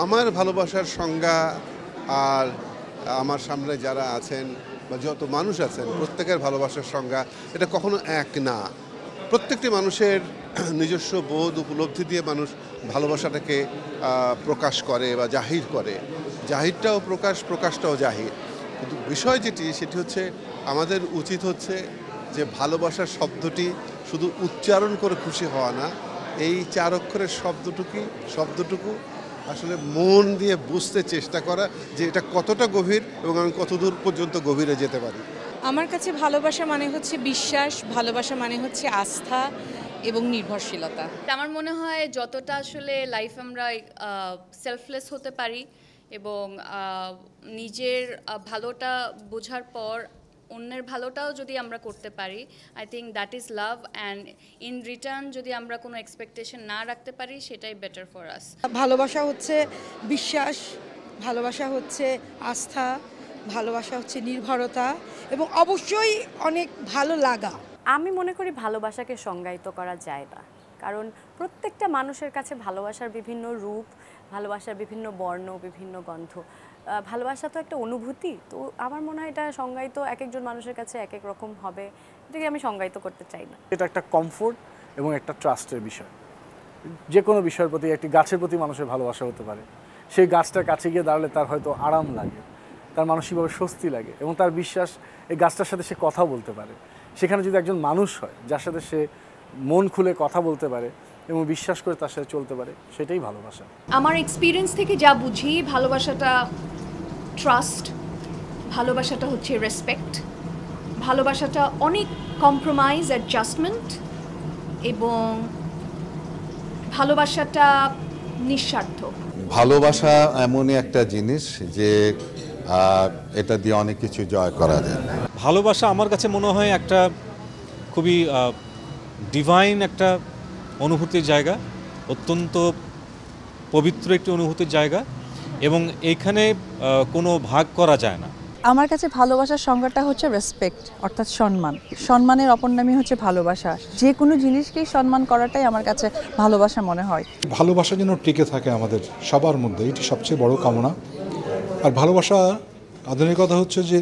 আমার ভালোবাসার সংজ্ঞা আর আমার সামনে যারা আছেন বা যত মানুষ আছেন প্রত্যেকের ভালোবাসার সংজ্ঞা এটা কখনো এক না। প্রত্যেকটি মানুষের নিজস্ব বোধ উপলব্ধি দিয়ে মানুষ ভালোবাসাটাকে প্রকাশ করে বা জাহির করে। জাহিরটাও প্রকাশ, প্রকাশটাও জাহির। কিন্তু বিষয় যেটি সেটি হচ্ছে আমাদের উচিত হচ্ছে যে ভালোবাসার শব্দটি শুধু উচ্চারণ করে খুশি হওয়া না, এই 4 অক্ষরের শব্দটুকু আসলে মন দিয়ে বুঝতে চেষ্টা করা যে এটা কতটা গভীর এবং আমি কতদূর পর্যন্ত গভীরে যেতে পারি। আমার কাছে ভালোবাসা মানে হচ্ছে বিশ্বাস, ভালোবাসা মানে হচ্ছে আস্থা এবং নির্ভরশীলতা। আমার মনে হয় যতটা আসলে লাইফ আমরা সেলফলেস হতে পারি এবং নিজের ভালোটা বোঝার পর অন্যের ভালোটাও যদি আমরা করতে পারি, I think that is love. And in return যদি আমরা কোনো এক্সপেকটেশন না রাখতে পারি, সেটাই বেটার ফর আস। ভালোবাসা হচ্ছে বিশ্বাস, ভালোবাসা হচ্ছে আস্থা, ভালোবাসা হচ্ছে নির্ভরতা এবং অবশ্যই অনেক ভালো লাগা। আমি মনে করি ভালোবাসাকে সংজ্ঞায়িত করা যায় না, কারণ প্রত্যেকটা মানুষের কাছে ভালোবাসার বিভিন্ন রূপ, ভালোবাসার বিভিন্ন বর্ণ, বিভিন্ন গন্ধ। ভালোবাসা তো একটা অনুভূতি, তো আমার মনে হয় এটা সংজ্ঞায়িত এক একজন মানুষের কাছে এক এক রকম হবে, এটাকে আমি সংজ্ঞায়িত করতে চাই না। এটা একটা কমফোর্ট এবং একটা ট্রাস্টের বিষয়। যে কোনো বিষয়ের প্রতি, একটি গাছের প্রতি মানুষের ভালোবাসা হতে পারে। সেই গাছটার কাছে গিয়ে দাঁড়ালে তার হয়তো আরাম লাগে, তার মানসিকভাবে স্বস্তি লাগে এবং তার বিশ্বাস এই গাছটার সাথে সে কথা বলতে পারে। সেখানে যদি একজন মানুষ হয় যার সাথে সে মন খুলে কথা বলতে পারে এবং বিশ্বাস করে তার সাথে চলতে পারে, সেটাই ভালোবাসা। আমার এক্সপিরিয়েন্স থেকে যা বুঝি, ভালোবাসাটা ট্রাস্ট, ভালোবাসাটা হচ্ছে রেসপেক্ট, ভালোবাসাটা অনেক কম্প্রোমাইজ, অ্যাডজাস্টমেন্ট এবং ভালোবাসাটা নিঃস্বার্থ। ভালোবাসা এমনই একটা জিনিস যে এটা দিয়ে অনেক কিছু জয় করা যায়। ভালোবাসা আমার কাছে মনে হয় একটা খুবই ডিভাইন একটা অনুভূতির জায়গা, অত্যন্ত পবিত্র একটি অনুভূতির জায়গা এবং এইখানে কোনো ভাগ করা যায় না। আমার কাছে ভালোবাসার সংজ্ঞাটা হচ্ছে রেসপেক্ট, অর্থাৎ সম্মান। সম্মানের অপর নামই হচ্ছে ভালোবাসা। যে কোনো জিনিসকেই সম্মান করাটাই আমার কাছে ভালোবাসা মনে হয়। ভালোবাসা যেন টিকে থাকে আমাদের সবার মধ্যে, এটি সবচেয়ে বড় কামনা। আর ভালোবাসা আধুনিকতা হচ্ছে যে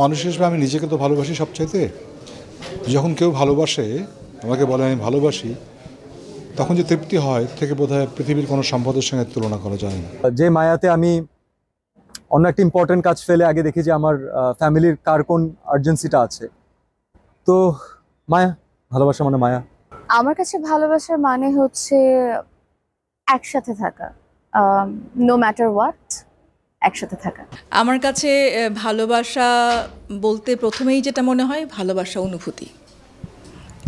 মানুষ হিসেবে আমি নিজেকে তো ভালোবাসি সবচাইতে। যখন কেউ ভালোবাসে, আমাকে বলে আমি ভালোবাসি, তখন যে তৃপ্তি হয় থেকে বোধহয় পৃথিবীর কোনো সম্পদের সঙ্গে তুলনা করা যায় না। যে মায়াতে আমি অন্য একটা ইম্পর্টেন্ট কাজ ফেলে আগে দেখি যে আমার ফ্যামিলির কার কোন আর্জেন্সিটা আছে, তো মায়া, ভালোবাসা মানে মায়া। আমার কাছে ভালোবাসার মানে হচ্ছে একসাথে থাকা, নো ম্যাটার হোয়াট, একসাথে থাকা। আমার কাছে ভালোবাসা বলতে প্রথমেই যেটা মনে হয়, ভালোবাসা অনুভূতি,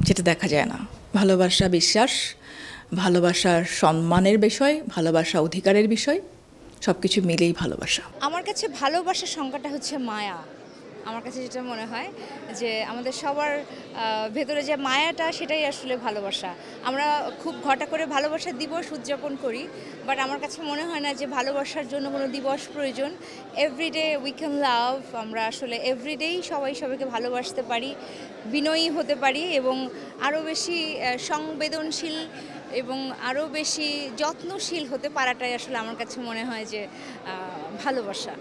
যেটা দেখা যায় না। ভালোবাসা বিশ্বাস, ভালোবাসার সম্মানের বিষয়, ভালোবাসা অধিকারের বিষয়, সব কিছু মিলেই ভালোবাসা। আমার কাছে ভালোবাসার সংজ্ঞাটা হচ্ছে মায়া। আমার কাছে যেটা মনে হয় যে আমাদের সবার ভেতরে যে মায়াটা, সেটাই আসলে ভালোবাসা। আমরা খুব ঘটা করে ভালোবাসা দিবস উদযাপন করি, বাট আমার কাছে মনে হয় না যে ভালোবাসার জন্য কোনো দিবস প্রয়োজন। Every day we can love. আমরা আসলে এভরিডেই সবাইকে ভালোবাসতে পারি, বিনয়ী হতে পারি এবং আরও বেশি সংবেদনশীল এবং আরও বেশি যত্নশীল হতে পারাটাই আসলে আমার কাছে মনে হয় যে ভালোবাসা।